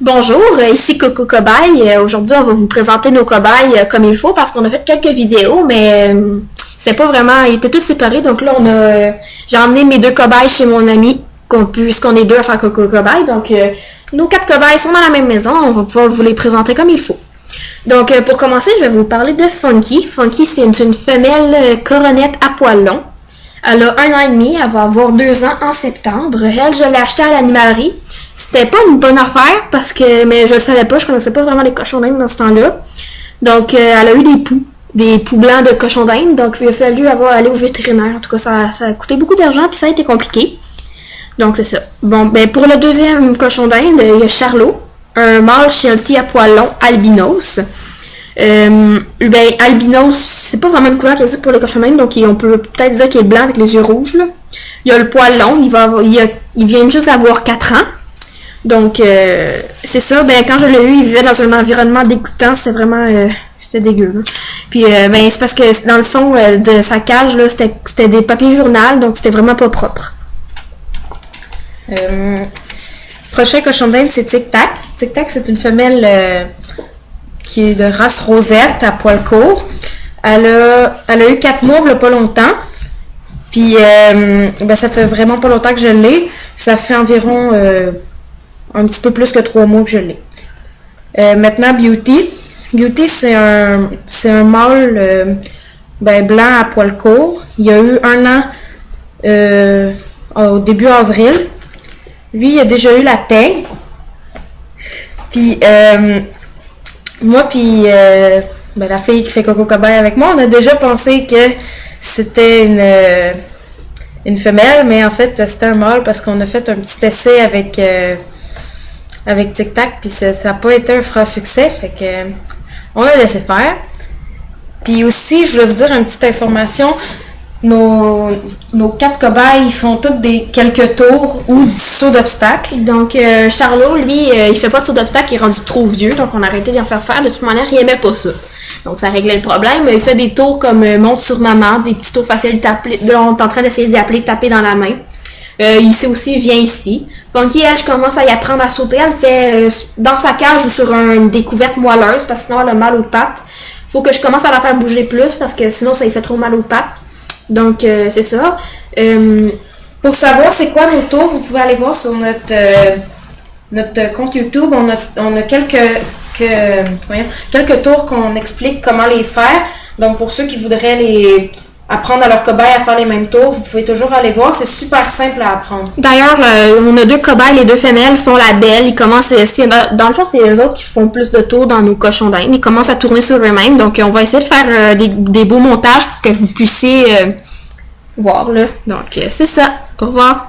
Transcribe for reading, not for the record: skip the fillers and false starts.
Bonjour, ici Coco Cobaye. Aujourd'hui, on va vous présenter nos cobayes comme il faut parce qu'on a fait quelques vidéos, mais c'est pas vraiment, ils étaient tous séparés. Donc là, j'ai emmené mes deux cobayes chez mon ami, puisqu'on est deux à faire Coco Cobaye. Donc, nos quatre cobayes sont dans la même maison. On va pouvoir vous les présenter comme il faut. Donc, pour commencer, je vais vous parler de Funky. Funky, c'est une femelle coronette à poils longs. Elle a 1 an et demi, elle va avoir 2 ans en septembre. Elle, je l'ai achetée à l'animalerie. C'était pas une bonne affaire mais je le savais pas, je connaissais pas vraiment les cochons d'Inde dans ce temps-là. Donc elle a eu des poux blancs de cochons d'Inde, donc il a fallu aller au vétérinaire. En tout cas, ça a coûté beaucoup d'argent puis ça a été compliqué. Donc c'est ça. Bon, ben pour le deuxième cochon d'Inde, il y a Charlot, un mâle Sheltie à poils longs albinos. Albinos, c'est pas vraiment une couleur qui existe pour les cochons d'Inde, donc on peut peut-être dire qu'il est blanc avec les yeux rouges. Là. Il a le poil long, il vient juste d'avoir 4 ans. Donc, c'est ça. Ben, quand je l'ai eu, il vivait dans un environnement dégoûtant. C'était vraiment... c'était dégueu. Là. Puis, c'est parce que dans le fond de sa cage, là, c'était des papiers journal. Donc, c'était vraiment pas propre. Prochain cochon d'Inde, c'est Tic Tac. Tic Tac, c'est une femelle qui est de race rosette à poils courts. Elle a eu 4 mois, il n'y a pas longtemps. Puis, ça fait vraiment pas longtemps que je l'ai. Ça fait environ... un petit peu plus que 3 mois que je l'ai. Maintenant, Beauty. Beauty, c'est un mâle blanc à poils courts. Il a eu 1 an au début avril. Lui, il a déjà eu la teigne. Puis, moi puis la fille qui fait Coco Cobaye avec moi, on a déjà pensé que c'était une femelle, mais en fait, c'était un mâle parce qu'on a fait un petit essai avec Tic Tac, puis ça n'a pas été un franc succès, fait que on a laissé faire. Puis aussi, je voulais vous dire une petite information, nos 4 cobayes, ils font tous quelques tours ou du saut d'obstacle. Donc, Charlot, lui, il fait pas de saut d'obstacle, il est rendu trop vieux, donc on a arrêté d'en faire faire. De toute manière, il aimait pas ça. Donc, ça réglait le problème. Il fait des tours comme monte sur maman, des petits tours faciles, là, on est en train d'essayer d'y appeler, taper dans la main. Il sait aussi, viens ici. Funky, elle, je commence à y apprendre à sauter. Elle fait dans sa cage ou sur une découverte moelleuse, parce que sinon elle a mal aux pattes. Faut que je commence à la faire bouger plus, parce que sinon ça lui fait trop mal aux pattes. Donc, c'est ça. Pour savoir c'est quoi nos tours, vous pouvez aller voir sur notre compte YouTube. On a quelques tours qu'on explique comment les faire. Donc, pour ceux qui voudraient apprendre à leur cobaye à faire les mêmes tours, vous pouvez toujours aller voir, c'est super simple à apprendre. D'ailleurs, on a 2 cobayes, les 2 femelles font la belle, ils commencent à essayer, dans le fond, c'est eux autres qui font plus de tours dans nos cochons d'Inde, ils commencent à tourner sur eux-mêmes, donc on va essayer de faire des beaux montages pour que vous puissiez voir, là. Donc, c'est ça, au revoir.